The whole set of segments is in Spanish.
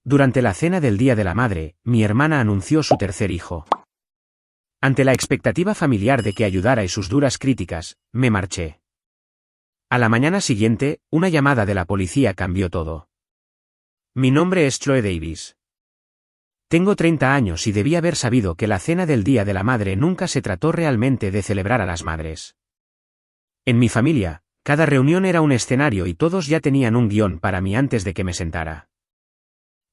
Durante la cena del Día de la Madre, mi hermana anunció su tercer hijo. Ante la expectativa familiar de que ayudara y sus duras críticas, me marché. A la mañana siguiente, una llamada de la policía cambió todo. Mi nombre es Chloe Davis. Tengo 30 años y debí haber sabido que la cena del Día de la Madre nunca se trató realmente de celebrar a las madres. En mi familia, cada reunión era un escenario y todos ya tenían un guión para mí antes de que me sentara.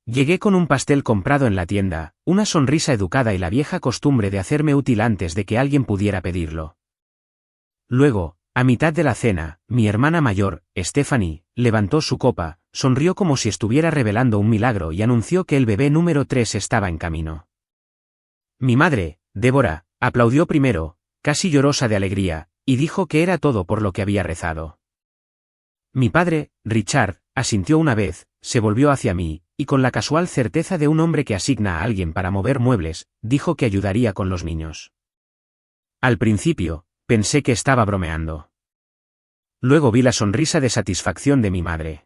Llegué con un pastel comprado en la tienda, una sonrisa educada y la vieja costumbre de hacerme útil antes de que alguien pudiera pedirlo. Luego, a mitad de la cena, mi hermana mayor, Stephanie, levantó su copa, sonrió como si estuviera revelando un milagro y anunció que el bebé número 3 estaba en camino. Mi madre, Débora, aplaudió primero, casi llorosa de alegría, y dijo que era todo por lo que había rezado. Mi padre, Richard, asintió una vez, se volvió hacia mí, y con la casual certeza de un hombre que asigna a alguien para mover muebles, dijo que ayudaría con los niños. Al principio, pensé que estaba bromeando. Luego vi la sonrisa de satisfacción de mi madre.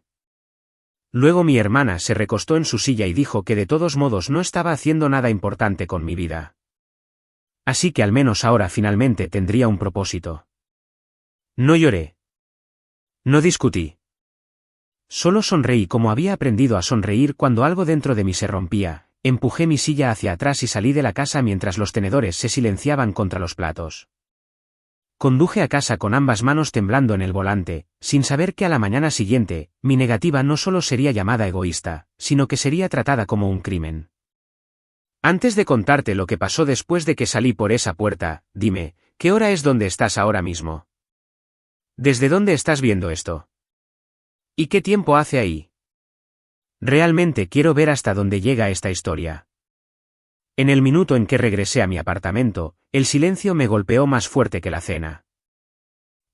Luego mi hermana se recostó en su silla y dijo que de todos modos no estaba haciendo nada importante con mi vida. Así que al menos ahora finalmente tendría un propósito. No lloré. No discutí. Solo sonreí como había aprendido a sonreír cuando algo dentro de mí se rompía, empujé mi silla hacia atrás y salí de la casa mientras los tenedores se silenciaban contra los platos. Conduje a casa con ambas manos temblando en el volante, sin saber que a la mañana siguiente, mi negativa no solo sería llamada egoísta, sino que sería tratada como un crimen. Antes de contarte lo que pasó después de que salí por esa puerta, dime, ¿qué hora es donde estás ahora mismo? ¿Desde dónde estás viendo esto? ¿Y qué tiempo hace ahí? Realmente quiero ver hasta dónde llega esta historia. En el minuto en que regresé a mi apartamento, el silencio me golpeó más fuerte que la cena.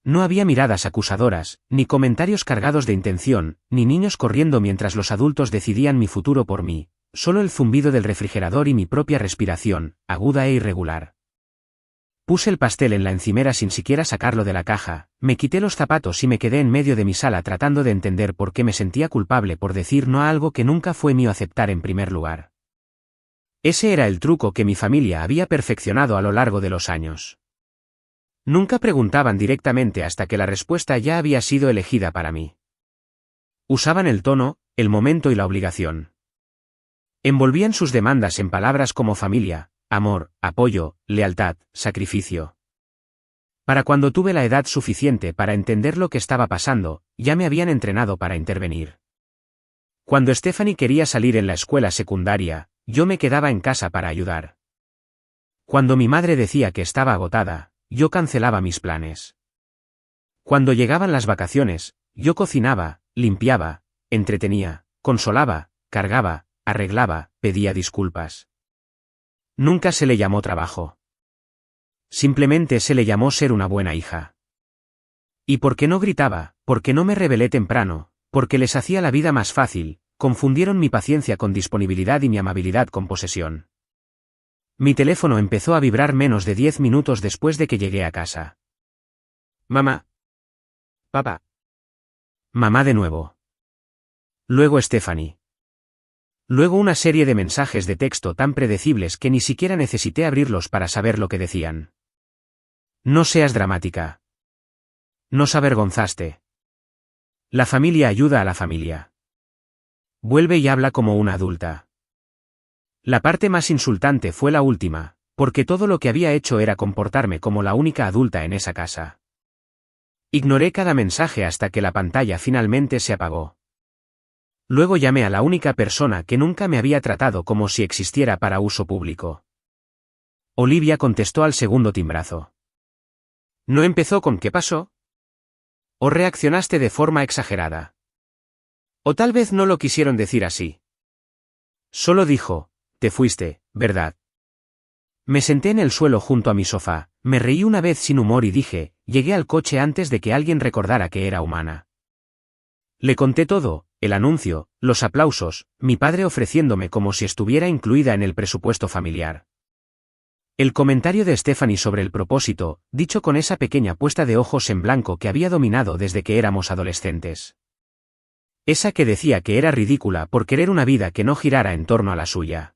No había miradas acusadoras, ni comentarios cargados de intención, ni niños corriendo mientras los adultos decidían mi futuro por mí, solo el zumbido del refrigerador y mi propia respiración, aguda e irregular. Puse el pastel en la encimera sin siquiera sacarlo de la caja, me quité los zapatos y me quedé en medio de mi sala tratando de entender por qué me sentía culpable por decir no a algo que nunca fue mío aceptar en primer lugar. Ese era el truco que mi familia había perfeccionado a lo largo de los años. Nunca preguntaban directamente hasta que la respuesta ya había sido elegida para mí. Usaban el tono, el momento y la obligación. Envolvían sus demandas en palabras como familia, amor, apoyo, lealtad, sacrificio. Para cuando tuve la edad suficiente para entender lo que estaba pasando, ya me habían entrenado para intervenir. Cuando Stephanie quería salir en la escuela secundaria, yo me quedaba en casa para ayudar. Cuando mi madre decía que estaba agotada, yo cancelaba mis planes. Cuando llegaban las vacaciones, yo cocinaba, limpiaba, entretenía, consolaba, cargaba, arreglaba, pedía disculpas. Nunca se le llamó trabajo. Simplemente se le llamó ser una buena hija. ¿Y por qué no gritaba? ¿Por qué no me rebelé temprano? Porque les hacía la vida más fácil, confundieron mi paciencia con disponibilidad y mi amabilidad con posesión. Mi teléfono empezó a vibrar menos de 10 minutos después de que llegué a casa. Mamá. Papá. Mamá de nuevo. Luego Stephanie. Luego una serie de mensajes de texto tan predecibles que ni siquiera necesité abrirlos para saber lo que decían. No seas dramática. Nos avergonzaste. La familia ayuda a la familia. Vuelve y habla como una adulta. La parte más insultante fue la última, porque todo lo que había hecho era comportarme como la única adulta en esa casa. Ignoré cada mensaje hasta que la pantalla finalmente se apagó. Luego llamé a la única persona que nunca me había tratado como si existiera para uso público. Olivia contestó al segundo timbrazo. ¿No empezó con qué pasó? ¿O reaccionaste de forma exagerada? O tal vez no lo quisieron decir así. Solo dijo, te fuiste, ¿verdad? Me senté en el suelo junto a mi sofá, me reí una vez sin humor y dije, llegué al coche antes de que alguien recordara que era humana. Le conté todo, el anuncio, los aplausos, mi padre ofreciéndome como si estuviera incluida en el presupuesto familiar. El comentario de Stephanie sobre el propósito, dicho con esa pequeña puesta de ojos en blanco que había dominado desde que éramos adolescentes. Esa que decía que era ridícula por querer una vida que no girara en torno a la suya.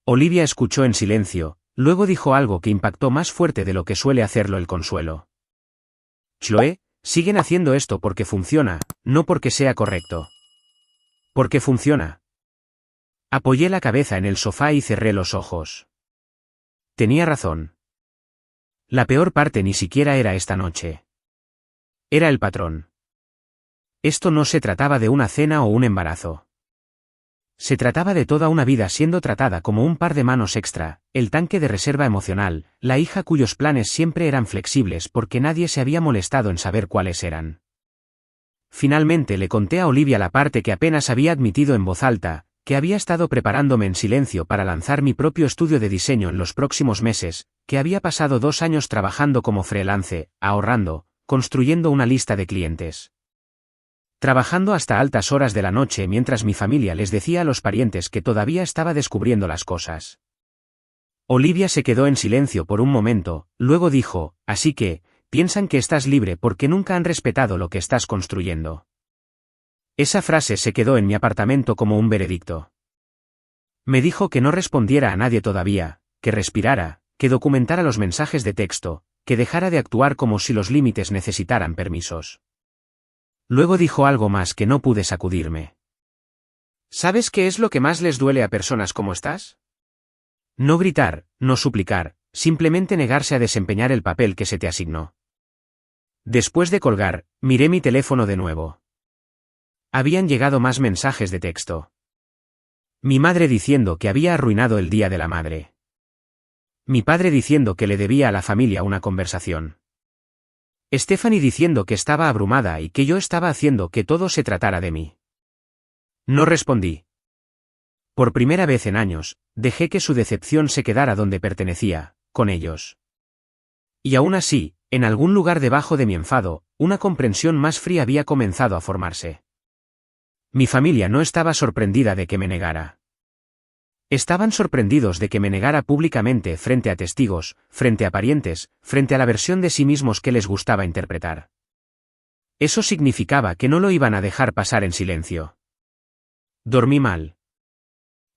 Olivia escuchó en silencio, luego dijo algo que impactó más fuerte de lo que suele hacerlo el consuelo. Chloe, siguen haciendo esto porque funciona, no porque sea correcto. Porque funciona. Apoyé la cabeza en el sofá y cerré los ojos. Tenía razón. La peor parte ni siquiera era esta noche. Era el patrón. Esto no se trataba de una cena o un embarazo. Se trataba de toda una vida siendo tratada como un par de manos extra, el tanque de reserva emocional, la hija cuyos planes siempre eran flexibles porque nadie se había molestado en saber cuáles eran. Finalmente le conté a Olivia la parte que apenas había admitido en voz alta, que había estado preparándome en silencio para lanzar mi propio estudio de diseño en los próximos meses, que había pasado 2 años trabajando como freelance, ahorrando, construyendo una lista de clientes. Trabajando hasta altas horas de la noche mientras mi familia les decía a los parientes que todavía estaba descubriendo las cosas. Olivia se quedó en silencio por un momento, luego dijo, así que, piensan que estás libre porque nunca han respetado lo que estás construyendo. Esa frase se quedó en mi apartamento como un veredicto. Me dijo que no respondiera a nadie todavía, que respirara, que documentara los mensajes de texto, que dejara de actuar como si los límites necesitaran permisos. Luego dijo algo más que no pude sacudirme. ¿Sabes qué es lo que más les duele a personas como estás? No gritar, no suplicar, simplemente negarse a desempeñar el papel que se te asignó. Después de colgar, miré mi teléfono de nuevo. Habían llegado más mensajes de texto. Mi madre diciendo que había arruinado el Día de la Madre. Mi padre diciendo que le debía a la familia una conversación. Stephanie diciendo que estaba abrumada y que yo estaba haciendo que todo se tratara de mí. No respondí. Por primera vez en años, dejé que su decepción se quedara donde pertenecía, con ellos. Y aún así, en algún lugar debajo de mi enfado, una comprensión más fría había comenzado a formarse. Mi familia no estaba sorprendida de que me negara. Estaban sorprendidos de que me negara públicamente frente a testigos, frente a parientes, frente a la versión de sí mismos que les gustaba interpretar. Eso significaba que no lo iban a dejar pasar en silencio. Dormí mal.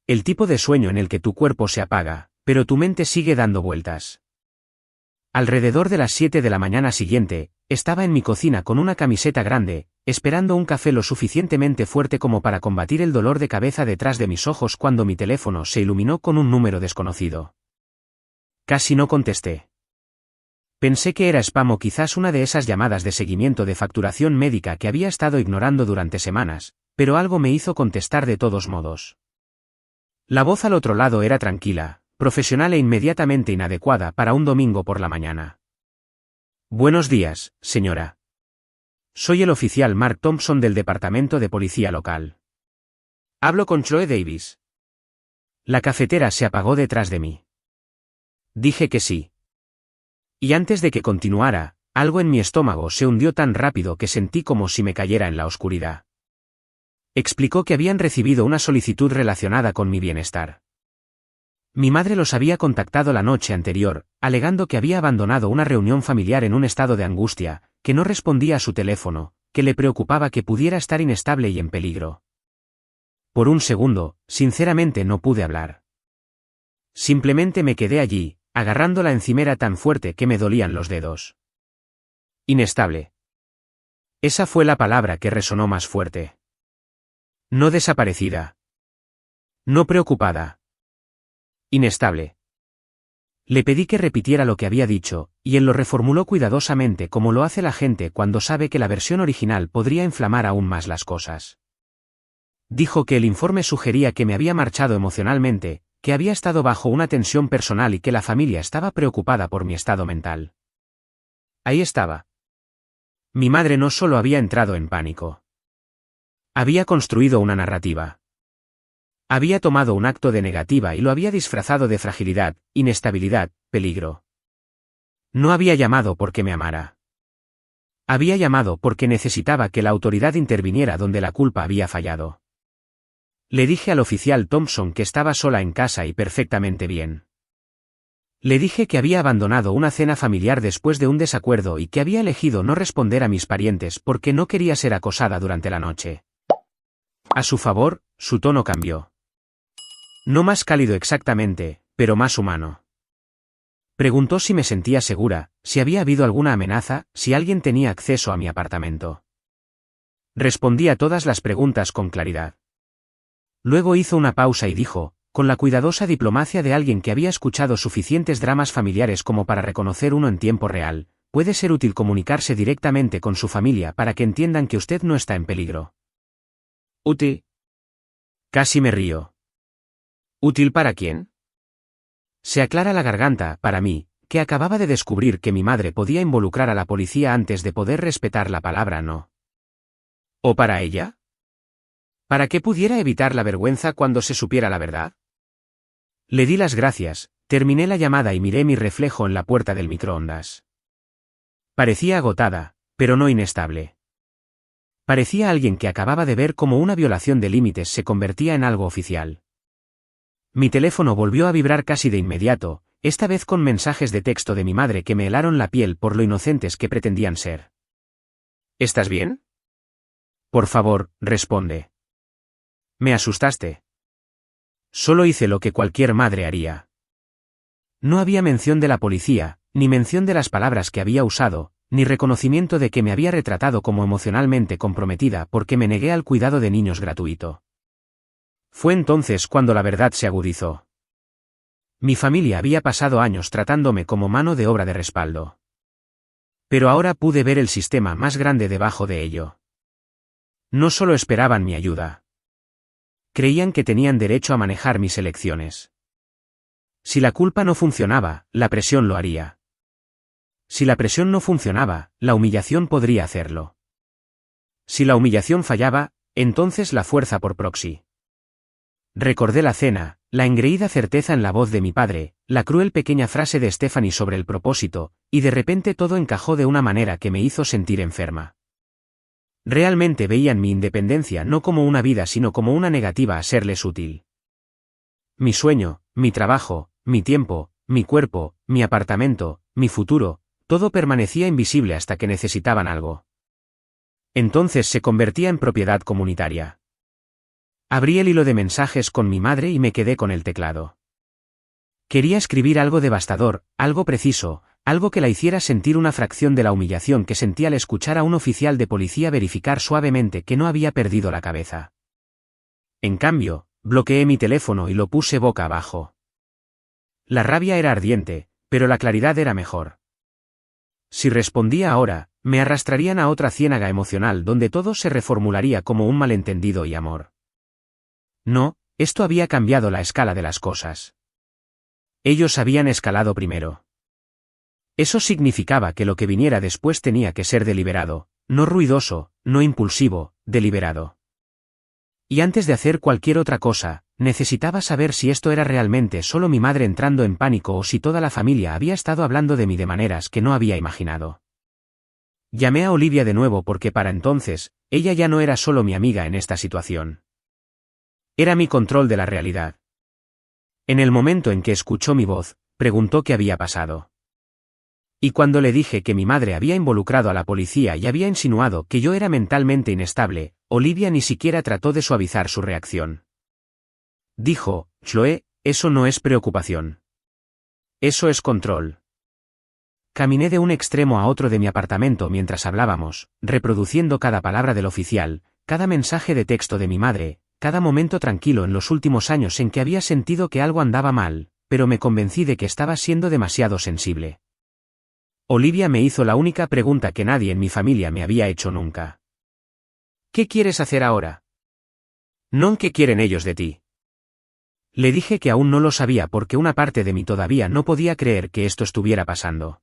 El tipo de sueño en el que tu cuerpo se apaga, pero tu mente sigue dando vueltas. Alrededor de las 7 de la mañana siguiente, estaba en mi cocina con una camiseta grande, esperando un café lo suficientemente fuerte como para combatir el dolor de cabeza detrás de mis ojos cuando mi teléfono se iluminó con un número desconocido. Casi no contesté. Pensé que era spam o quizás una de esas llamadas de seguimiento de facturación médica que había estado ignorando durante semanas, pero algo me hizo contestar de todos modos. La voz al otro lado era tranquila, profesional e inmediatamente inadecuada para un domingo por la mañana. Buenos días, señora. Soy el oficial Mark Thompson del Departamento de Policía Local. Hablo con Chloe Davis. La cafetera se apagó detrás de mí. Dije que sí. Y antes de que continuara, algo en mi estómago se hundió tan rápido que sentí como si me cayera en la oscuridad. Explicó que habían recibido una solicitud relacionada con mi bienestar. Mi madre los había contactado la noche anterior, alegando que había abandonado una reunión familiar en un estado de angustia, que no respondía a su teléfono, que le preocupaba que pudiera estar inestable y en peligro. Por un segundo, sinceramente no pude hablar. Simplemente me quedé allí, agarrando la encimera tan fuerte que me dolían los dedos. Inestable. Esa fue la palabra que resonó más fuerte. No desaparecida. No preocupada. Inestable. Le pedí que repitiera lo que había dicho, y él lo reformuló cuidadosamente como lo hace la gente cuando sabe que la versión original podría inflamar aún más las cosas. Dijo que el informe sugería que me había marchado emocionalmente, que había estado bajo una tensión personal y que la familia estaba preocupada por mi estado mental. Ahí estaba. Mi madre no solo había entrado en pánico. Había construido una narrativa. Había tomado un acto de negativa y lo había disfrazado de fragilidad, inestabilidad, peligro. No había llamado porque me amara. Había llamado porque necesitaba que la autoridad interviniera donde la culpa había fallado. Le dije al oficial Thompson que estaba sola en casa y perfectamente bien. Le dije que había abandonado una cena familiar después de un desacuerdo y que había elegido no responder a mis parientes porque no quería ser acosada durante la noche. A su favor, su tono cambió. No más cálido exactamente, pero más humano. Preguntó si me sentía segura, si había habido alguna amenaza, si alguien tenía acceso a mi apartamento. Respondí a todas las preguntas con claridad. Luego hizo una pausa y dijo, con la cuidadosa diplomacia de alguien que había escuchado suficientes dramas familiares como para reconocer uno en tiempo real, puede ser útil comunicarse directamente con su familia para que entiendan que usted no está en peligro. ¿Útil? Casi me río. ¿Útil para quién? Se aclara la garganta, para mí, que acababa de descubrir que mi madre podía involucrar a la policía antes de poder respetar la palabra no. ¿O para ella? ¿Para que pudiera evitar la vergüenza cuando se supiera la verdad? Le di las gracias, terminé la llamada y miré mi reflejo en la puerta del microondas. Parecía agotada, pero no inestable. Parecía alguien que acababa de ver cómo una violación de límites se convertía en algo oficial. Mi teléfono volvió a vibrar casi de inmediato, esta vez con mensajes de texto de mi madre que me helaron la piel por lo inocentes que pretendían ser. ¿Estás bien? Por favor, responde. Me asustaste. Solo hice lo que cualquier madre haría. No había mención de la policía, ni mención de las palabras que había usado, ni reconocimiento de que me había retratado como emocionalmente comprometida porque me negué al cuidado de niños gratuito. Fue entonces cuando la verdad se agudizó. Mi familia había pasado años tratándome como mano de obra de respaldo. Pero ahora pude ver el sistema más grande debajo de ello. No solo esperaban mi ayuda. Creían que tenían derecho a manejar mis elecciones. Si la culpa no funcionaba, la presión lo haría. Si la presión no funcionaba, la humillación podría hacerlo. Si la humillación fallaba, entonces la fuerza por proxy. Recordé la cena, la engreída certeza en la voz de mi padre, la cruel pequeña frase de Stephanie sobre el propósito, y de repente todo encajó de una manera que me hizo sentir enferma. Realmente veían mi independencia no como una vida sino como una negativa a serles útil. Mi sueño, mi trabajo, mi tiempo, mi cuerpo, mi apartamento, mi futuro, todo permanecía invisible hasta que necesitaban algo. Entonces se convertía en propiedad comunitaria. Abrí el hilo de mensajes con mi madre y me quedé con el teclado. Quería escribir algo devastador, algo preciso, algo que la hiciera sentir una fracción de la humillación que sentía al escuchar a un oficial de policía verificar suavemente que no había perdido la cabeza. En cambio, bloqueé mi teléfono y lo puse boca abajo. La rabia era ardiente, pero la claridad era mejor. Si respondía ahora, me arrastrarían a otra ciénaga emocional donde todo se reformularía como un malentendido y amor. No, esto había cambiado la escala de las cosas. Ellos habían escalado primero. Eso significaba que lo que viniera después tenía que ser deliberado, no ruidoso, no impulsivo, deliberado. Y antes de hacer cualquier otra cosa, necesitaba saber si esto era realmente solo mi madre entrando en pánico o si toda la familia había estado hablando de mí de maneras que no había imaginado. Llamé a Olivia de nuevo porque para entonces, ella ya no era solo mi amiga en esta situación. Era mi control de la realidad. En el momento en que escuchó mi voz, preguntó qué había pasado. Y cuando le dije que mi madre había involucrado a la policía y había insinuado que yo era mentalmente inestable, Olivia ni siquiera trató de suavizar su reacción. Dijo, Chloe, eso no es preocupación. Eso es control. Caminé de un extremo a otro de mi apartamento mientras hablábamos, reproduciendo cada palabra del oficial, cada mensaje de texto de mi madre, cada momento tranquilo en los últimos años en que había sentido que algo andaba mal, pero me convencí de que estaba siendo demasiado sensible. Olivia me hizo la única pregunta que nadie en mi familia me había hecho nunca. ¿Qué quieres hacer ahora? No, ¿qué quieren ellos de ti? Le dije que aún no lo sabía porque una parte de mí todavía no podía creer que esto estuviera pasando.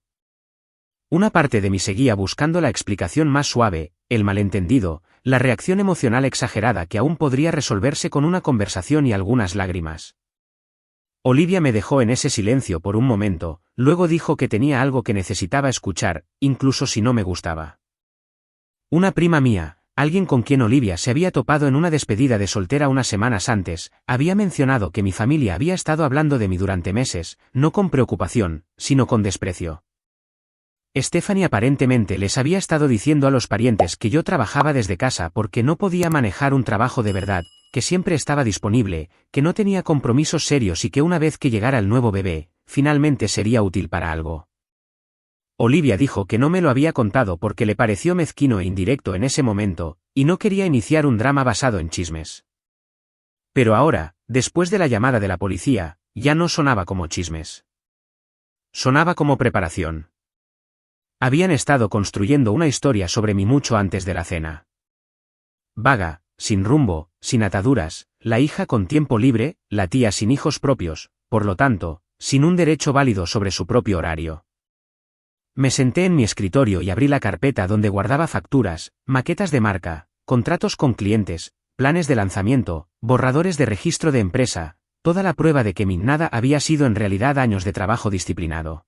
Una parte de mí seguía buscando la explicación más suave, el malentendido, la reacción emocional exagerada que aún podría resolverse con una conversación y algunas lágrimas. Olivia me dejó en ese silencio por un momento, luego dijo que tenía algo que necesitaba escuchar, incluso si no me gustaba. Una prima mía, alguien con quien Olivia se había topado en una despedida de soltera unas semanas antes, había mencionado que mi familia había estado hablando de mí durante meses, no con preocupación, sino con desprecio. Stephanie aparentemente les había estado diciendo a los parientes que yo trabajaba desde casa porque no podía manejar un trabajo de verdad, que siempre estaba disponible, que no tenía compromisos serios y que una vez que llegara el nuevo bebé, finalmente sería útil para algo. Olivia dijo que no me lo había contado porque le pareció mezquino e indirecto en ese momento, y no quería iniciar un drama basado en chismes. Pero ahora, después de la llamada de la policía, ya no sonaba como chismes. Sonaba como preparación. Habían estado construyendo una historia sobre mí mucho antes de la cena. Vaga, sin rumbo, sin ataduras, la hija con tiempo libre, la tía sin hijos propios, por lo tanto, sin un derecho válido sobre su propio horario. Me senté en mi escritorio y abrí la carpeta donde guardaba facturas, maquetas de marca, contratos con clientes, planes de lanzamiento, borradores de registro de empresa, toda la prueba de que mi nada había sido en realidad años de trabajo disciplinado.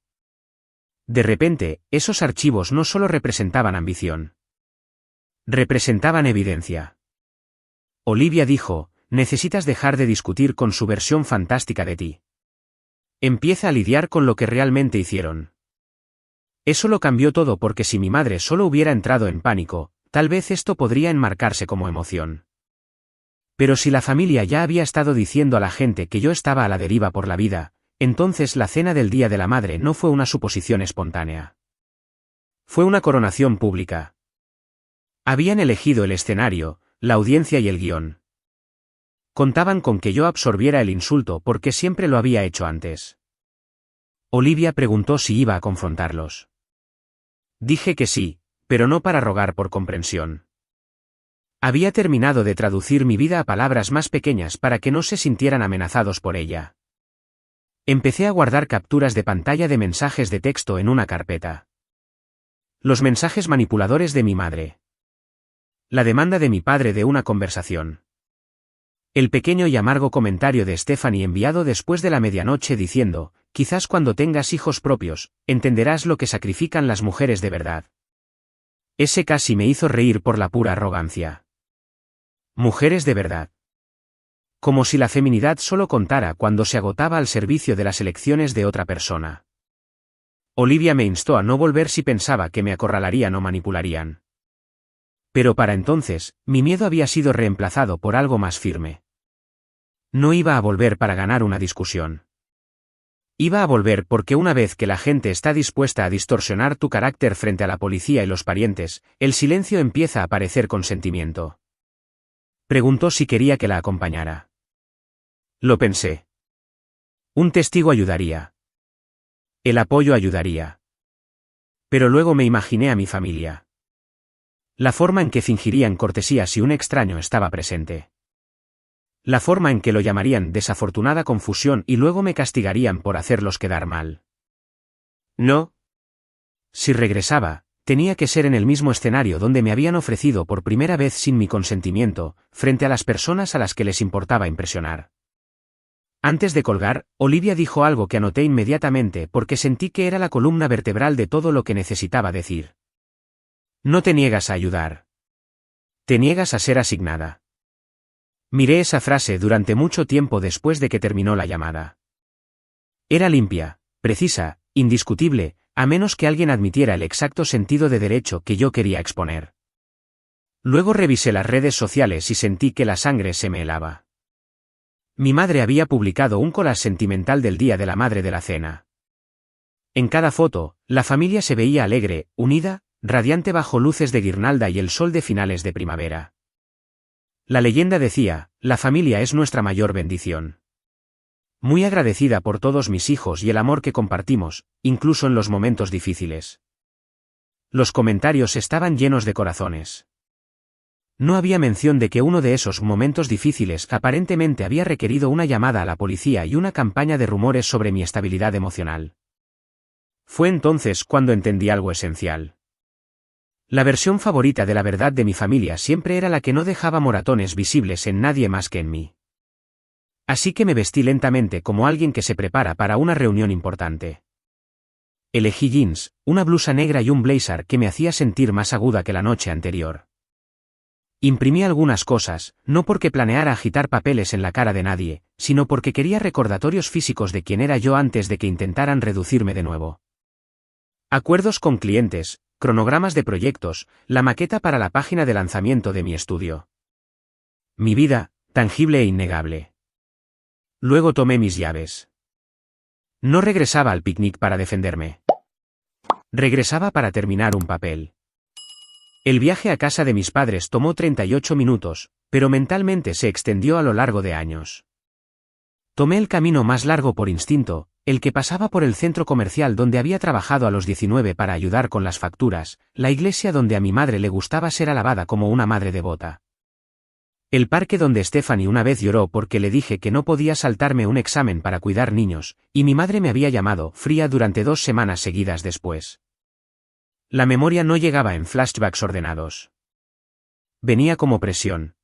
De repente, esos archivos no solo representaban ambición. Representaban evidencia. Olivia dijo, necesitas dejar de discutir con su versión fantástica de ti. Empieza a lidiar con lo que realmente hicieron. Eso lo cambió todo porque si mi madre solo hubiera entrado en pánico, tal vez esto podría enmarcarse como emoción. Pero si la familia ya había estado diciendo a la gente que yo estaba a la deriva por la vida, entonces la cena del Día de la Madre no fue una suposición espontánea. Fue una coronación pública. Habían elegido el escenario, la audiencia y el guión. Contaban con que yo absorbiera el insulto porque siempre lo había hecho antes. Olivia preguntó si iba a confrontarlos. Dije que sí, pero no para rogar por comprensión. Había terminado de traducir mi vida a palabras más pequeñas para que no se sintieran amenazados por ella. Empecé a guardar capturas de pantalla de mensajes de texto en una carpeta. Los mensajes manipuladores de mi madre. La demanda de mi padre de una conversación. El pequeño y amargo comentario de Stephanie enviado después de la medianoche diciendo, quizás cuando tengas hijos propios, entenderás lo que sacrifican las mujeres de verdad. Ese casi me hizo reír por la pura arrogancia. Mujeres de verdad. Como si la feminidad solo contara cuando se agotaba al servicio de las elecciones de otra persona. Olivia me instó a no volver si pensaba que me acorralarían o manipularían. Pero para entonces, mi miedo había sido reemplazado por algo más firme. No iba a volver para ganar una discusión. Iba a volver porque una vez que la gente está dispuesta a distorsionar tu carácter frente a la policía y los parientes, el silencio empieza a parecer consentimiento. Preguntó si quería que la acompañara. Lo pensé. Un testigo ayudaría. El apoyo ayudaría. Pero luego me imaginé a mi familia. La forma en que fingirían cortesía si un extraño estaba presente. La forma en que lo llamarían desafortunada confusión y luego me castigarían por hacerlos quedar mal. No. Si regresaba, tenía que ser en el mismo escenario donde me habían ofrecido por primera vez sin mi consentimiento, frente a las personas a las que les importaba impresionar. Antes de colgar, Olivia dijo algo que anoté inmediatamente porque sentí que era la columna vertebral de todo lo que necesitaba decir. No te niegas a ayudar. Te niegas a ser asignada. Miré esa frase durante mucho tiempo después de que terminó la llamada. Era limpia, precisa, indiscutible, a menos que alguien admitiera el exacto sentido de derecho que yo quería exponer. Luego revisé las redes sociales y sentí que la sangre se me helaba. Mi madre había publicado un collage sentimental del Día de la Madre de la cena. En cada foto, la familia se veía alegre, unida, radiante bajo luces de guirnalda y el sol de finales de primavera. La leyenda decía, la familia es nuestra mayor bendición. Muy agradecida por todos mis hijos y el amor que compartimos, incluso en los momentos difíciles. Los comentarios estaban llenos de corazones. No había mención de que uno de esos momentos difíciles aparentemente había requerido una llamada a la policía y una campaña de rumores sobre mi estabilidad emocional. Fue entonces cuando entendí algo esencial. La versión favorita de la verdad de mi familia siempre era la que no dejaba moratones visibles en nadie más que en mí. Así que me vestí lentamente como alguien que se prepara para una reunión importante. Elegí jeans, una blusa negra y un blazer que me hacía sentir más aguda que la noche anterior. Imprimí algunas cosas, no porque planeara agitar papeles en la cara de nadie, sino porque quería recordatorios físicos de quién era yo antes de que intentaran reducirme de nuevo. Acuerdos con clientes, cronogramas de proyectos, la maqueta para la página de lanzamiento de mi estudio. Mi vida, tangible e innegable. Luego tomé mis llaves. No regresaba al picnic para defenderme. Regresaba para terminar un papel. El viaje a casa de mis padres tomó 38 minutos, pero mentalmente se extendió a lo largo de años. Tomé el camino más largo por instinto, el que pasaba por el centro comercial donde había trabajado a los 19 para ayudar con las facturas, la iglesia donde a mi madre le gustaba ser alabada como una madre devota. El parque donde Stephanie una vez lloró porque le dije que no podía saltarme un examen para cuidar niños, y mi madre me había llamado fría durante 2 semanas seguidas después. La memoria no llegaba en flashbacks ordenados. Venía como presión.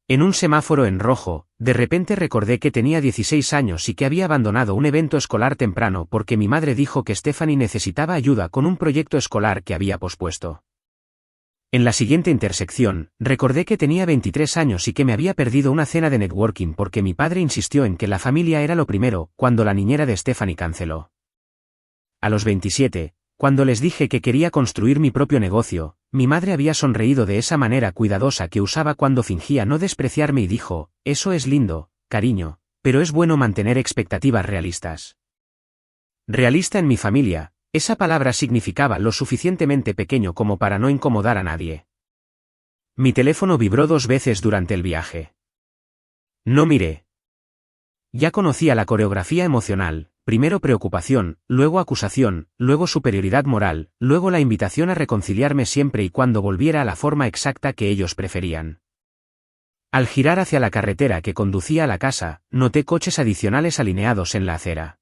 En un semáforo en rojo, de repente recordé que tenía 16 años y que había abandonado un evento escolar temprano porque mi madre dijo que Stephanie necesitaba ayuda con un proyecto escolar que había pospuesto. En la siguiente intersección, recordé que tenía 23 años y que me había perdido una cena de networking porque mi padre insistió en que la familia era lo primero, cuando la niñera de Stephanie canceló. A los 27, cuando les dije que quería construir mi propio negocio, mi madre había sonreído de esa manera cuidadosa que usaba cuando fingía no despreciarme y dijo, eso es lindo, cariño, pero es bueno mantener expectativas realistas. Realista en mi familia, esa palabra significaba lo suficientemente pequeño como para no incomodar a nadie. Mi teléfono vibró 2 veces durante el viaje. No miré. Ya conocía la coreografía emocional. Primero preocupación, luego acusación, luego superioridad moral, luego la invitación a reconciliarme siempre y cuando volviera a la forma exacta que ellos preferían. Al girar hacia la carretera que conducía a la casa, noté coches adicionales alineados en la acera.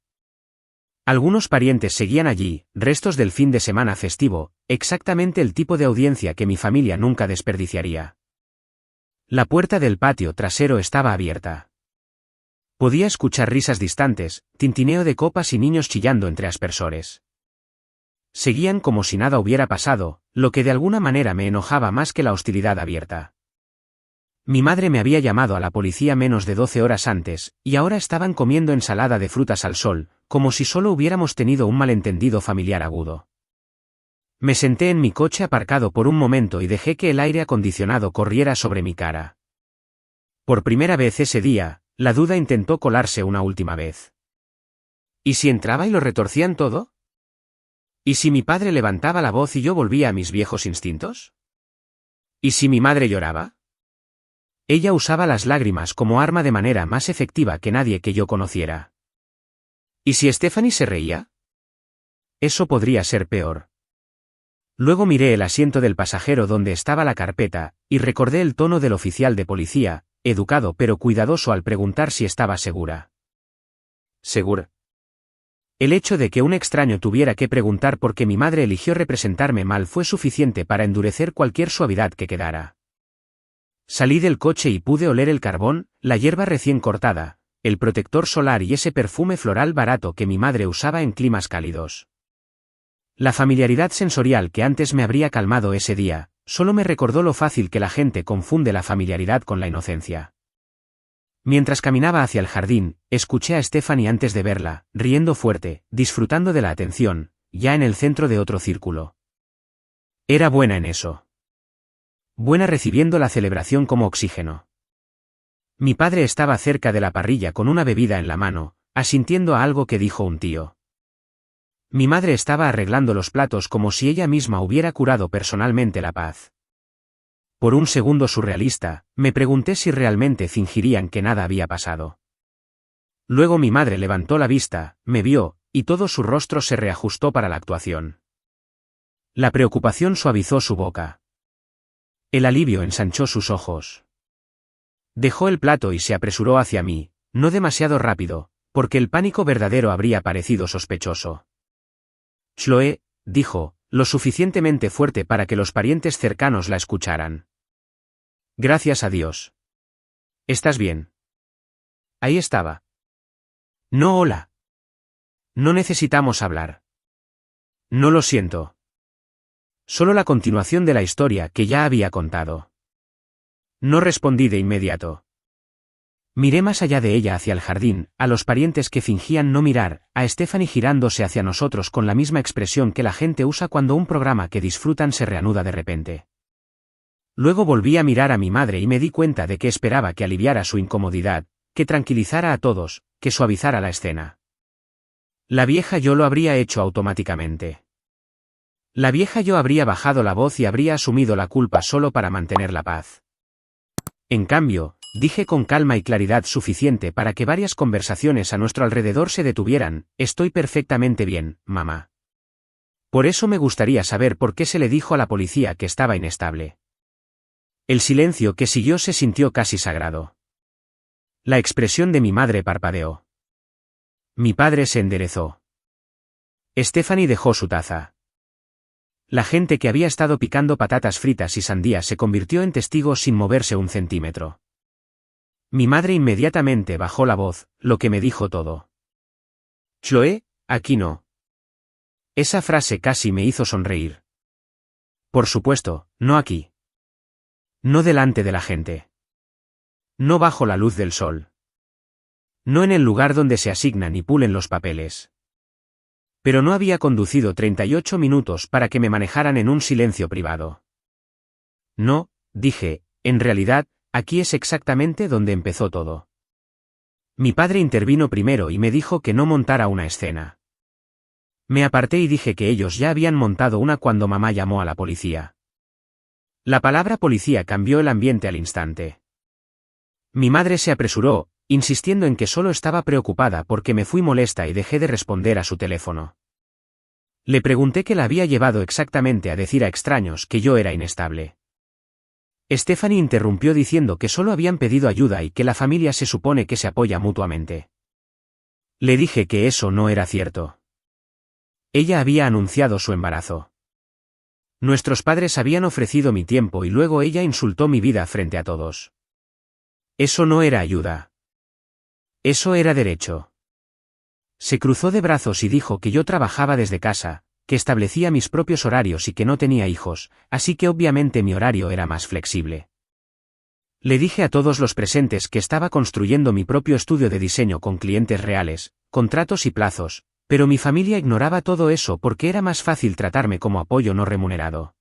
Algunos parientes seguían allí, restos del fin de semana festivo, exactamente el tipo de audiencia que mi familia nunca desperdiciaría. La puerta del patio trasero estaba abierta. Podía escuchar risas distantes, tintineo de copas y niños chillando entre aspersores. Seguían como si nada hubiera pasado, lo que de alguna manera me enojaba más que la hostilidad abierta. Mi madre me había llamado a la policía menos de 12 horas antes, y ahora estaban comiendo ensalada de frutas al sol, como si solo hubiéramos tenido un malentendido familiar agudo. Me senté en mi coche aparcado por un momento y dejé que el aire acondicionado corriera sobre mi cara. Por primera vez ese día, la duda intentó colarse una última vez. ¿Y si entraba y lo retorcían todo? ¿Y si mi padre levantaba la voz y yo volvía a mis viejos instintos? ¿Y si mi madre lloraba? Ella usaba las lágrimas como arma de manera más efectiva que nadie que yo conociera. ¿Y si Stephanie se reía? Eso podría ser peor. Luego miré el asiento del pasajero donde estaba la carpeta, y recordé el tono del oficial de policía, educado pero cuidadoso al preguntar si estaba segura. ¿Segura? El hecho de que un extraño tuviera que preguntar por qué mi madre eligió representarme mal fue suficiente para endurecer cualquier suavidad que quedara. Salí del coche y pude oler el carbón, la hierba recién cortada, el protector solar y ese perfume floral barato que mi madre usaba en climas cálidos. La familiaridad sensorial que antes me habría calmado ese día, solo me recordó lo fácil que la gente confunde la familiaridad con la inocencia. Mientras caminaba hacia el jardín, escuché a Stephanie antes de verla, riendo fuerte, disfrutando de la atención, ya en el centro de otro círculo. Era buena en eso. Buena recibiendo la celebración como oxígeno. Mi padre estaba cerca de la parrilla con una bebida en la mano, asintiendo a algo que dijo un tío. Mi madre estaba arreglando los platos como si ella misma hubiera curado personalmente la paz. Por un segundo surrealista, me pregunté si realmente fingirían que nada había pasado. Luego mi madre levantó la vista, me vio, y todo su rostro se reajustó para la actuación. La preocupación suavizó su boca. El alivio ensanchó sus ojos. Dejó el plato y se apresuró hacia mí, no demasiado rápido, porque el pánico verdadero habría parecido sospechoso. Chloe, dijo, lo suficientemente fuerte para que los parientes cercanos la escucharan. Gracias a Dios. ¿Estás bien? Ahí estaba. No, hola. No necesitamos hablar. No lo siento. Solo la continuación de la historia que ya había contado. No respondí de inmediato. Miré más allá de ella hacia el jardín, a los parientes que fingían no mirar, a Stephanie girándose hacia nosotros con la misma expresión que la gente usa cuando un programa que disfrutan se reanuda de repente. Luego volví a mirar a mi madre y me di cuenta de que esperaba que aliviara su incomodidad, que tranquilizara a todos, que suavizara la escena. La vieja yo lo habría hecho automáticamente. La vieja yo habría bajado la voz y habría asumido la culpa solo para mantener la paz. En cambio, dije con calma y claridad suficiente para que varias conversaciones a nuestro alrededor se detuvieran: estoy perfectamente bien, mamá. Por eso me gustaría saber por qué se le dijo a la policía que estaba inestable. El silencio que siguió se sintió casi sagrado. La expresión de mi madre parpadeó. Mi padre se enderezó. Stephanie dejó su taza. La gente que había estado picando patatas fritas y sandías se convirtió en testigo sin moverse un centímetro. Mi madre inmediatamente bajó la voz, lo que me dijo todo. Chloe, aquí no. Esa frase casi me hizo sonreír. Por supuesto, no aquí. No delante de la gente. No bajo la luz del sol. No en el lugar donde se asignan y pulen los papeles. Pero no había conducido 38 minutos para que me manejaran en un silencio privado. No, dije, en realidad, aquí es exactamente donde empezó todo. Mi padre intervino primero y me dijo que no montara una escena. Me aparté y dije que ellos ya habían montado una cuando mamá llamó a la policía. La palabra policía cambió el ambiente al instante. Mi madre se apresuró, insistiendo en que solo estaba preocupada porque me fui molesta y dejé de responder a su teléfono. Le pregunté qué la había llevado exactamente a decir a extraños que yo era inestable. Stephanie interrumpió diciendo que solo habían pedido ayuda y que la familia se supone que se apoya mutuamente. Le dije que eso no era cierto. Ella había anunciado su embarazo. Nuestros padres habían ofrecido mi tiempo y luego ella insultó mi vida frente a todos. Eso no era ayuda. Eso era derecho. Se cruzó de brazos y dijo que yo trabajaba desde casa, que establecía mis propios horarios y que no tenía hijos, así que obviamente mi horario era más flexible. Le dije a todos los presentes que estaba construyendo mi propio estudio de diseño con clientes reales, contratos y plazos, pero mi familia ignoraba todo eso porque era más fácil tratarme como apoyo no remunerado.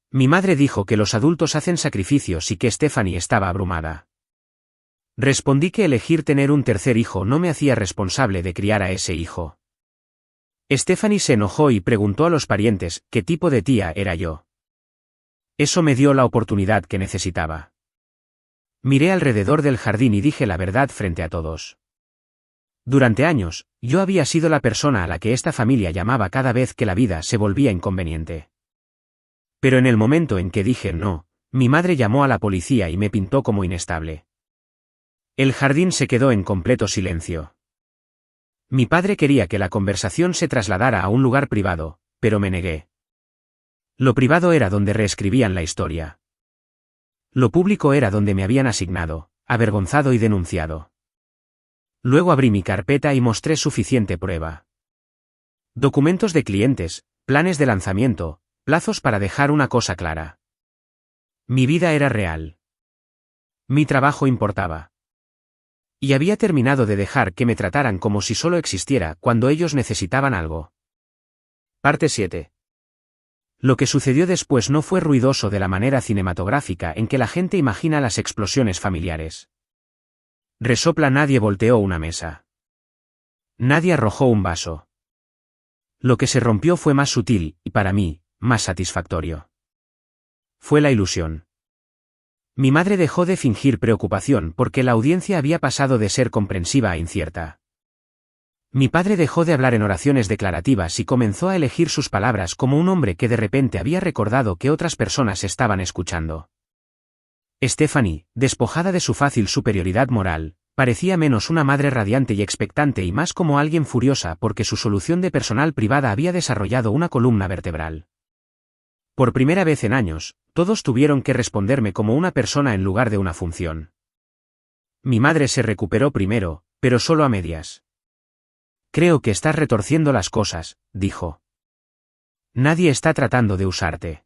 Mi madre dijo que los adultos hacen sacrificios y que Stephanie estaba abrumada. Respondí que elegir tener un tercer hijo no me hacía responsable de criar a ese hijo. Stephanie se enojó y preguntó a los parientes qué tipo de tía era yo. Eso me dio la oportunidad que necesitaba. Miré alrededor del jardín y dije la verdad frente a todos. Durante años, yo había sido la persona a la que esta familia llamaba cada vez que la vida se volvía inconveniente. Pero en el momento en que dije no, mi madre llamó a la policía y me pintó como inestable. El jardín se quedó en completo silencio. Mi padre quería que la conversación se trasladara a un lugar privado, pero me negué. Lo privado era donde reescribían la historia. Lo público era donde me habían asignado, avergonzado y denunciado. Luego abrí mi carpeta y mostré suficiente prueba. Documentos de clientes, planes de lanzamiento, plazos para dejar una cosa clara. Mi vida era real. Mi trabajo importaba. Y había terminado de dejar que me trataran como si solo existiera cuando ellos necesitaban algo. Parte 7. Lo que sucedió después no fue ruidoso de la manera cinematográfica en que la gente imagina las explosiones familiares. Resopla, nadie volteó una mesa. Nadie arrojó un vaso. Lo que se rompió fue más sutil, y para mí, más satisfactorio. Fue la ilusión. Mi madre dejó de fingir preocupación porque la audiencia había pasado de ser comprensiva a incierta. Mi padre dejó de hablar en oraciones declarativas y comenzó a elegir sus palabras como un hombre que de repente había recordado que otras personas estaban escuchando. Stephanie, despojada de su fácil superioridad moral, parecía menos una madre radiante y expectante y más como alguien furiosa porque su solución de personal privada había desarrollado una columna vertebral. Por primera vez en años, todos tuvieron que responderme como una persona en lugar de una función. Mi madre se recuperó primero, pero solo a medias. Creo que estás retorciendo las cosas, dijo. Nadie está tratando de usarte.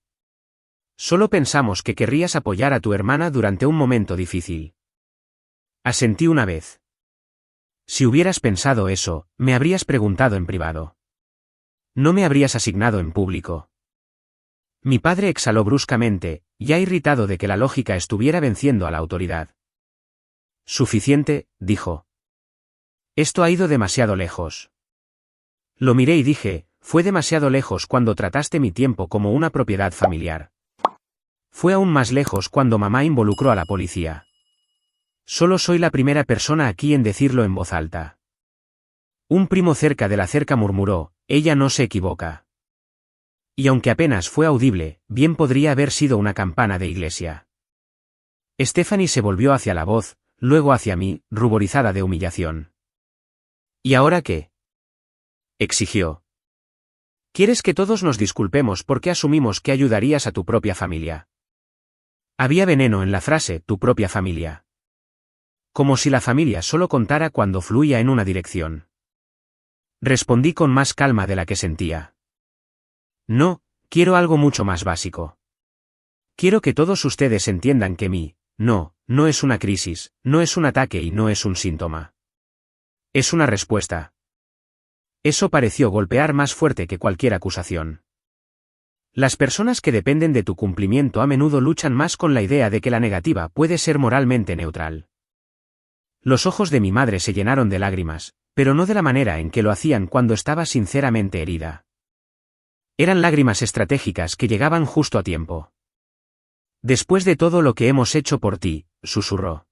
Solo pensamos que querrías apoyar a tu hermana durante un momento difícil. Asentí una vez. Si hubieras pensado eso, me habrías preguntado en privado. No me habrías asignado en público. Mi padre exhaló bruscamente, ya irritado de que la lógica estuviera venciendo a la autoridad. Suficiente, dijo. Esto ha ido demasiado lejos. Lo miré y dije, fue demasiado lejos cuando trataste mi tiempo como una propiedad familiar. Fue aún más lejos cuando mamá involucró a la policía. Solo soy la primera persona aquí en decirlo en voz alta. Un primo cerca de la cerca murmuró, ella no se equivoca. Y aunque apenas fue audible, bien podría haber sido una campana de iglesia. Stephanie se volvió hacia la voz, luego hacia mí, ruborizada de humillación. ¿Y ahora qué? Exigió. ¿Quieres que todos nos disculpemos porque asumimos que ayudarías a tu propia familia? Había veneno en la frase, tu propia familia. Como si la familia solo contara cuando fluía en una dirección. Respondí con más calma de la que sentía. No, quiero algo mucho más básico. Quiero que todos ustedes entiendan que no es una crisis, no es un ataque y no es un síntoma. Es una respuesta. Eso pareció golpear más fuerte que cualquier acusación. Las personas que dependen de tu cumplimiento a menudo luchan más con la idea de que la negativa puede ser moralmente neutral. Los ojos de mi madre se llenaron de lágrimas, pero no de la manera en que lo hacían cuando estaba sinceramente herida. Eran lágrimas estratégicas que llegaban justo a tiempo. Después de todo lo que hemos hecho por ti, susurró.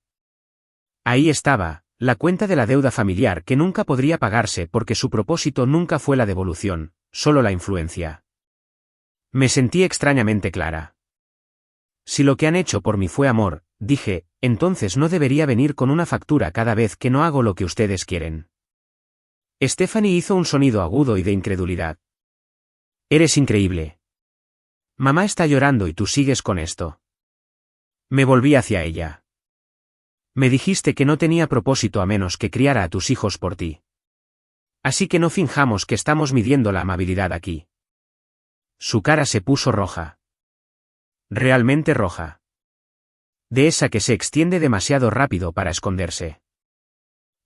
Ahí estaba, la cuenta de la deuda familiar que nunca podría pagarse porque su propósito nunca fue la devolución, solo la influencia. Me sentí extrañamente clara. Si lo que han hecho por mí fue amor, dije, entonces no debería venir con una factura cada vez que no hago lo que ustedes quieren. Stephanie hizo un sonido agudo y de incredulidad. Eres increíble. Mamá está llorando y tú sigues con esto. Me volví hacia ella. Me dijiste que no tenía propósito a menos que criara a tus hijos por ti. Así que no finjamos que estamos midiendo la amabilidad aquí. Su cara se puso roja. Realmente roja. De esa que se extiende demasiado rápido para esconderse.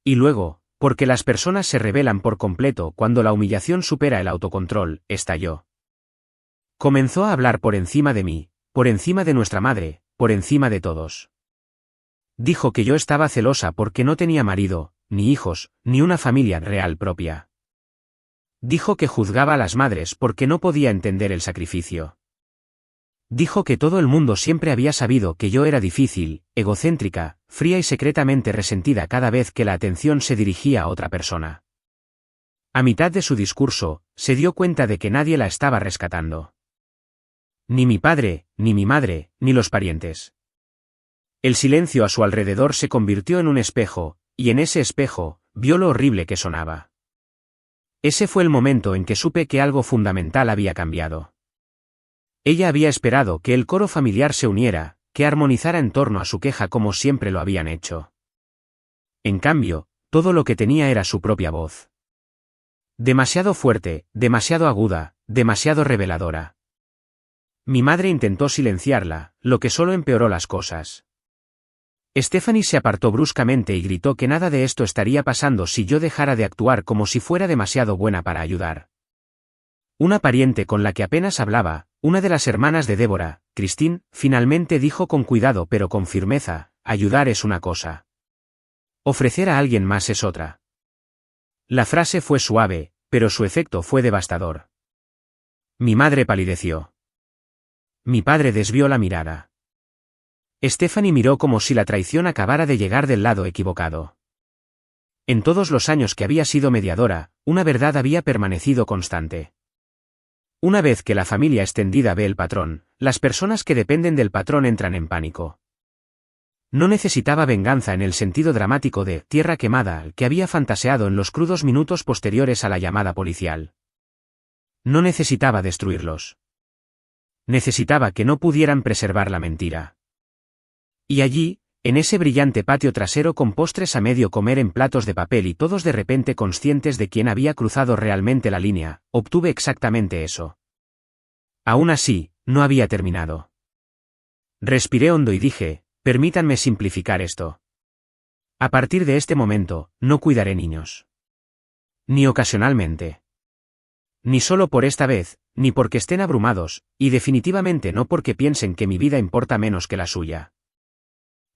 Y luego, porque las personas se rebelan por completo cuando la humillación supera el autocontrol, estalló. Comenzó a hablar por encima de mí, por encima de nuestra madre, por encima de todos. Dijo que yo estaba celosa porque no tenía marido, ni hijos, ni una familia real propia. Dijo que juzgaba a las madres porque no podía entender el sacrificio. Dijo que todo el mundo siempre había sabido que yo era difícil, egocéntrica, fría y secretamente resentida cada vez que la atención se dirigía a otra persona. A mitad de su discurso, se dio cuenta de que nadie la estaba rescatando. Ni mi padre, ni mi madre, ni los parientes. El silencio a su alrededor se convirtió en un espejo, y en ese espejo, vio lo horrible que sonaba. Ese fue el momento en que supe que algo fundamental había cambiado. Ella había esperado que el coro familiar se uniera, que armonizara en torno a su queja como siempre lo habían hecho. En cambio, todo lo que tenía era su propia voz. Demasiado fuerte, demasiado aguda, demasiado reveladora. Mi madre intentó silenciarla, lo que solo empeoró las cosas. Stephanie se apartó bruscamente y gritó que nada de esto estaría pasando si yo dejara de actuar como si fuera demasiado buena para ayudar. Una pariente con la que apenas hablaba, una de las hermanas de Débora, Christine, finalmente dijo con cuidado pero con firmeza, ayudar es una cosa. Ofrecer a alguien más es otra. La frase fue suave, pero su efecto fue devastador. Mi madre palideció. Mi padre desvió la mirada. Stephanie miró como si la traición acabara de llegar del lado equivocado. En todos los años que había sido mediadora, una verdad había permanecido constante. Una vez que la familia extendida ve el patrón, las personas que dependen del patrón entran en pánico. No necesitaba venganza en el sentido dramático de tierra quemada que había fantaseado en los crudos minutos posteriores a la llamada policial. No necesitaba destruirlos. Necesitaba que no pudieran preservar la mentira. Y allí, en ese brillante patio trasero con postres a medio comer en platos de papel y todos de repente conscientes de quién había cruzado realmente la línea, obtuve exactamente eso. Aún así, no había terminado. Respiré hondo y dije, permítanme simplificar esto. A partir de este momento, no cuidaré niños. Ni ocasionalmente. Ni solo por esta vez, ni porque estén abrumados, y definitivamente no porque piensen que mi vida importa menos que la suya.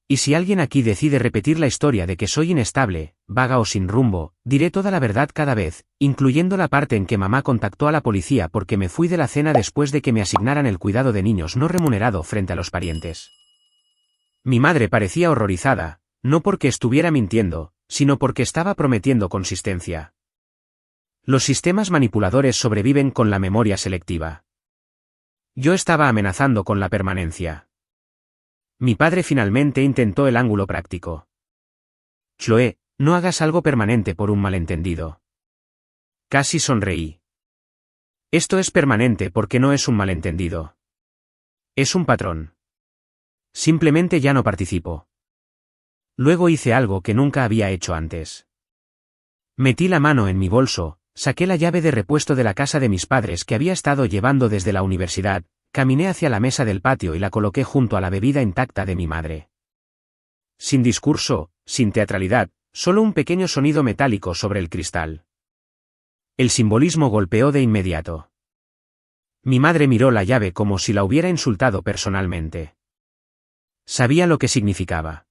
Y si alguien aquí decide repetir la historia de que soy inestable, vaga o sin rumbo, diré toda la verdad cada vez, incluyendo la parte en que mamá contactó a la policía porque me fui de la cena después de que me asignaran el cuidado de niños no remunerado frente a los parientes. Mi madre parecía horrorizada, no porque estuviera mintiendo, sino porque estaba prometiendo consistencia. Los sistemas manipuladores sobreviven con la memoria selectiva. Yo estaba amenazando con la permanencia. Mi padre finalmente intentó el ángulo práctico. Chloe, no hagas algo permanente por un malentendido. Casi sonreí. Esto es permanente porque no es un malentendido. Es un patrón. Simplemente ya no participo. Luego hice algo que nunca había hecho antes. Metí la mano en mi bolso, saqué la llave de repuesto de la casa de mis padres que había estado llevando desde la universidad, caminé hacia la mesa del patio y la coloqué junto a la bebida intacta de mi madre. Sin discurso, sin teatralidad, solo un pequeño sonido metálico sobre el cristal. El simbolismo golpeó de inmediato. Mi madre miró la llave como si la hubiera insultado personalmente. Sabía lo que significaba.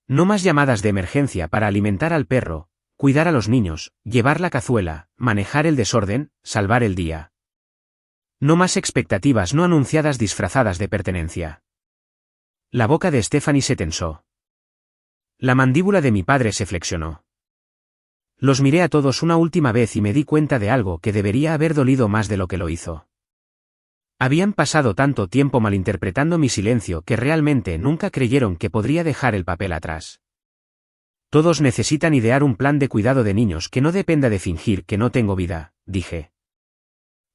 No más llamadas de emergencia para alimentar al perro, cuidar a los niños, llevar la cazuela, manejar el desorden, salvar el día. No más expectativas no anunciadas disfrazadas de pertenencia. La boca de Stephanie se tensó. La mandíbula de mi padre se flexionó. Los miré a todos una última vez y me di cuenta de algo que debería haber dolido más de lo que lo hizo. Habían pasado tanto tiempo malinterpretando mi silencio que realmente nunca creyeron que podría dejar el papel atrás. Todos necesitan idear un plan de cuidado de niños que no dependa de fingir que no tengo vida, dije.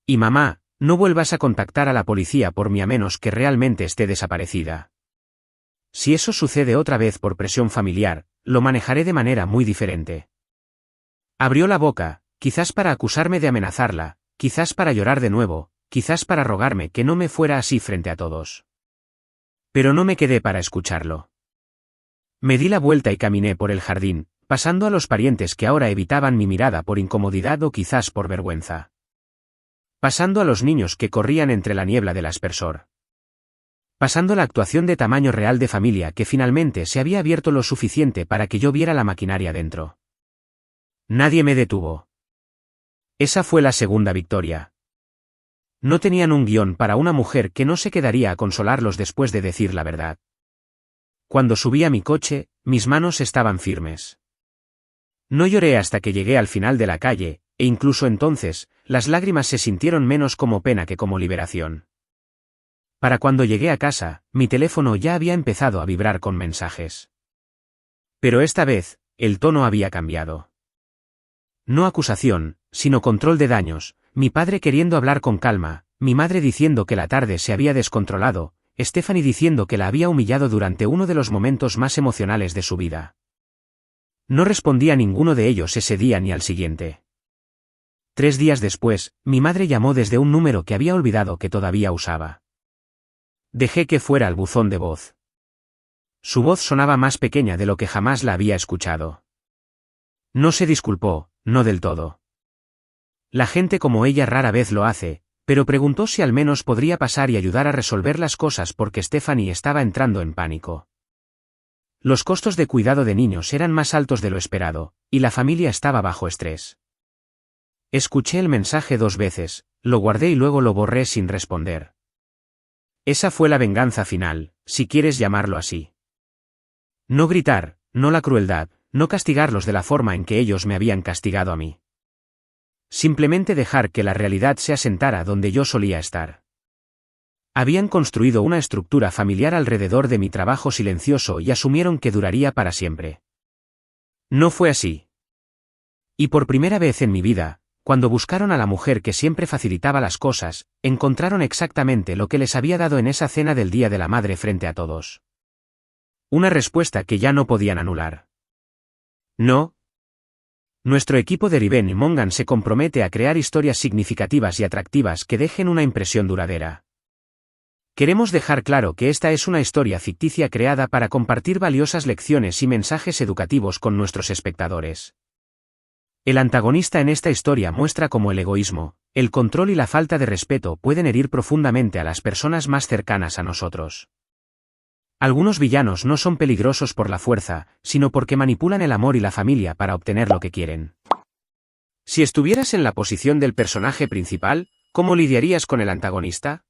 Y mamá, no vuelvas a contactar a la policía por mí a menos que realmente esté desaparecida. Si eso sucede otra vez por presión familiar, lo manejaré de manera muy diferente. Abrió la boca, quizás para acusarme de amenazarla, quizás para llorar de nuevo, quizás para rogarme que no me fuera así frente a todos. Pero no me quedé para escucharlo. Me di la vuelta y caminé por el jardín, pasando a los parientes que ahora evitaban mi mirada por incomodidad o quizás por vergüenza. Pasando a los niños que corrían entre la niebla del aspersor. Pasando la actuación de tamaño real de familia que finalmente se había abierto lo suficiente para que yo viera la maquinaria dentro. Nadie me detuvo. Esa fue la segunda victoria. No tenían un guión para una mujer que no se quedaría a consolarlos después de decir la verdad. Cuando subí a mi coche, mis manos estaban firmes. No lloré hasta que llegué al final de la calle, e incluso entonces, las lágrimas se sintieron menos como pena que como liberación. Para cuando llegué a casa, mi teléfono ya había empezado a vibrar con mensajes. Pero esta vez, el tono había cambiado. No acusación, sino control de daños, mi padre queriendo hablar con calma, mi madre diciendo que la tarde se había descontrolado, Stephanie diciendo que la había humillado durante uno de los momentos más emocionales de su vida. No respondí a ninguno de ellos ese día ni al siguiente. 3 días después, mi madre llamó desde un número que había olvidado que todavía usaba. Dejé que fuera al buzón de voz. Su voz sonaba más pequeña de lo que jamás la había escuchado. No se disculpó, no del todo. La gente como ella rara vez lo hace, pero preguntó si al menos podría pasar y ayudar a resolver las cosas porque Stephanie estaba entrando en pánico. Los costos de cuidado de niños eran más altos de lo esperado, y la familia estaba bajo estrés. Escuché el mensaje 2 veces, lo guardé y luego lo borré sin responder. Esa fue la venganza final, si quieres llamarlo así. No gritar, no la crueldad, no castigarlos de la forma en que ellos me habían castigado a mí. Simplemente dejar que la realidad se asentara donde yo solía estar. Habían construido una estructura familiar alrededor de mi trabajo silencioso y asumieron que duraría para siempre. No fue así. Y por primera vez en mi vida, cuando buscaron a la mujer que siempre facilitaba las cosas, encontraron exactamente lo que les había dado en esa cena del Día de la Madre frente a todos. Una respuesta que ya no podían anular. No. Nuestro equipo de Riven y Mongan se compromete a crear historias significativas y atractivas que dejen una impresión duradera. Queremos dejar claro que esta es una historia ficticia creada para compartir valiosas lecciones y mensajes educativos con nuestros espectadores. El antagonista en esta historia muestra cómo el egoísmo, el control y la falta de respeto pueden herir profundamente a las personas más cercanas a nosotros. Algunos villanos no son peligrosos por la fuerza, sino porque manipulan el amor y la familia para obtener lo que quieren. Si estuvieras en la posición del personaje principal, ¿cómo lidiarías con el antagonista?